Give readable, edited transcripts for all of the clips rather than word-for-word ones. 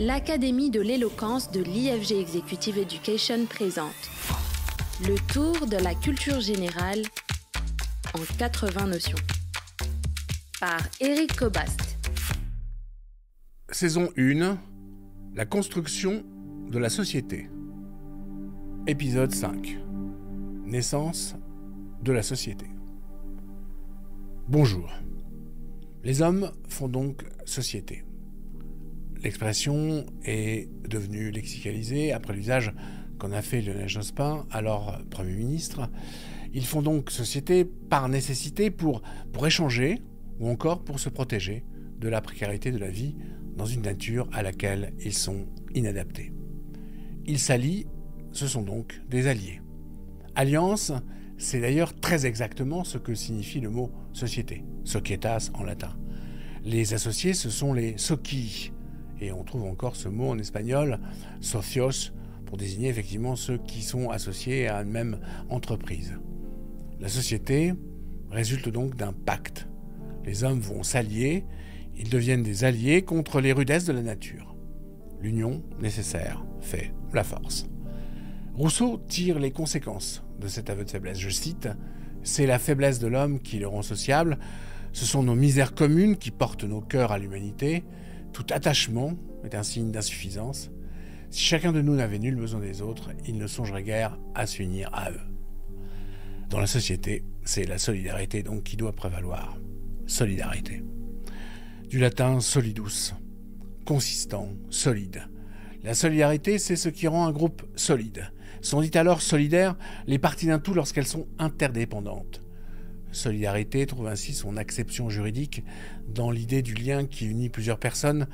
l'Académie de l'éloquence de l'IFG Executive Education présente le tour de la culture générale en 80 notions par Éric Cobast. Saison 1, la construction de la société. Épisode 5, naissance de la société. Bonjour. Les hommes font donc société. L'expression est devenue lexicalisée après l'usage qu'en a fait Lionel Jospin, alors Premier ministre. Ils font donc société par nécessité pour échanger ou encore pour se protéger de la précarité de la vie dans une nature à laquelle ils sont inadaptés. Ils s'allient, ce sont donc des alliés. Alliance, c'est d'ailleurs très exactement ce que signifie le mot société, societas en latin. Les associés, ce sont les soci, et on trouve encore ce mot en espagnol, socios, pour désigner effectivement ceux qui sont associés à une même entreprise. La société résulte donc d'un pacte. Les hommes vont s'allier, ils deviennent des alliés contre les rudesses de la nature. L'union nécessaire fait la force. Rousseau tire les conséquences de cet aveu de faiblesse. Je cite, « C'est la faiblesse de l'homme qui le rend sociable, ce sont nos misères communes qui portent nos cœurs à l'humanité. Tout attachement est un signe d'insuffisance. Si chacun de nous n'avait nul besoin des autres, il ne songerait guère à s'unir à eux. » Dans la société, c'est la solidarité donc qui doit prévaloir. Solidarité. Du latin solidus, consistant, solide. La solidarité, c'est ce qui rend un groupe solide. Sont dites alors solidaires les parties d'un tout lorsqu'elles sont interdépendantes. Solidarité trouve ainsi son acception juridique dans l'idée du lien qui unit plusieurs personnes,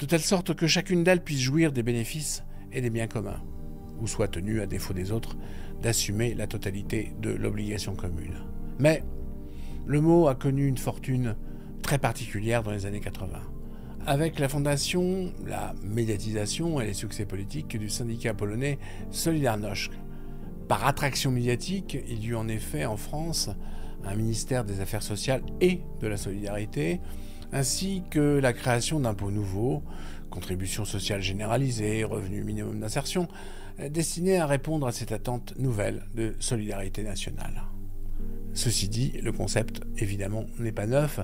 de telle sorte que chacune d'elles puisse jouir des bénéfices et des biens communs, ou soit tenue, à défaut des autres, d'assumer la totalité de l'obligation commune. Mais le mot a connu une fortune très particulière dans les années 80. Avec la fondation, la médiatisation et les succès politiques du syndicat polonais Solidarność. Par attraction médiatique, il y eut en effet en France un ministère des Affaires sociales et de la solidarité, ainsi que la création d'impôts nouveaux, contributions sociales généralisées, revenus minimum d'insertion, destinés à répondre à cette attente nouvelle de solidarité nationale. Ceci dit, le concept, évidemment, n'est pas neuf.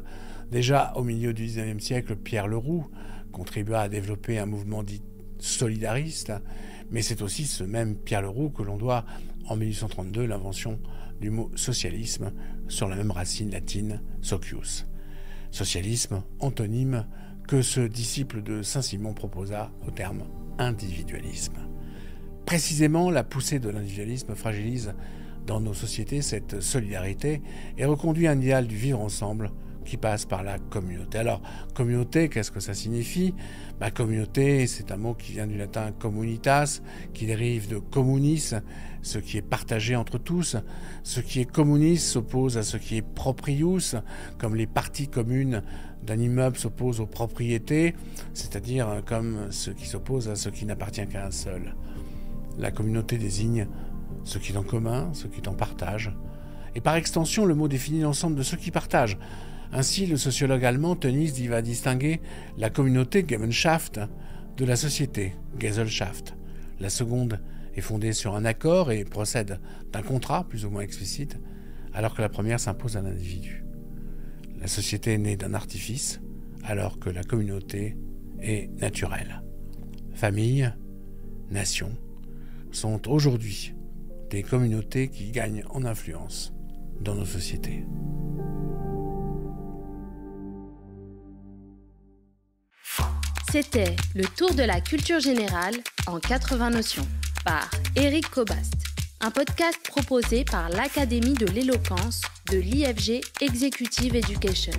Déjà, au milieu du XIXe siècle, Pierre Leroux contribua à développer un mouvement dit solidariste, mais c'est aussi ce même Pierre Leroux que l'on doit, en 1832, l'invention du mot socialisme, sur la même racine latine, socius. Socialisme, antonyme que ce disciple de Saint-Simon proposa au terme individualisme. Précisément, la poussée de l'individualisme fragilise dans nos sociétés cette solidarité et reconduit un idéal du vivre ensemble qui passe par la communauté. Alors, communauté, qu'est-ce que ça signifie ? Communauté, c'est un mot qui vient du latin communitas, qui dérive de communis, ce qui est partagé entre tous. Ce qui est communis s'oppose à ce qui est proprius, comme les parties communes d'un immeuble s'opposent aux propriétés, c'est-à-dire comme ce qui s'oppose à ce qui n'appartient qu'à un seul. La communauté désigne ce qui est en commun, ce qui est en partage. Et par extension, le mot définit l'ensemble de ceux qui partagent. Ainsi, le sociologue allemand Tönnies va distinguer la communauté Gemeinschaft de la société Gesellschaft. La seconde est fondée sur un accord et procède d'un contrat plus ou moins explicite, alors que la première s'impose à l'individu. La société est née d'un artifice, alors que la communauté est naturelle. Famille, nation sont aujourd'hui des communautés qui gagnent en influence dans nos sociétés. C'était le tour de la culture générale en 80 notions par Éric Cobast, un podcast proposé par l'Académie de l'éloquence de l'IFG Executive Education.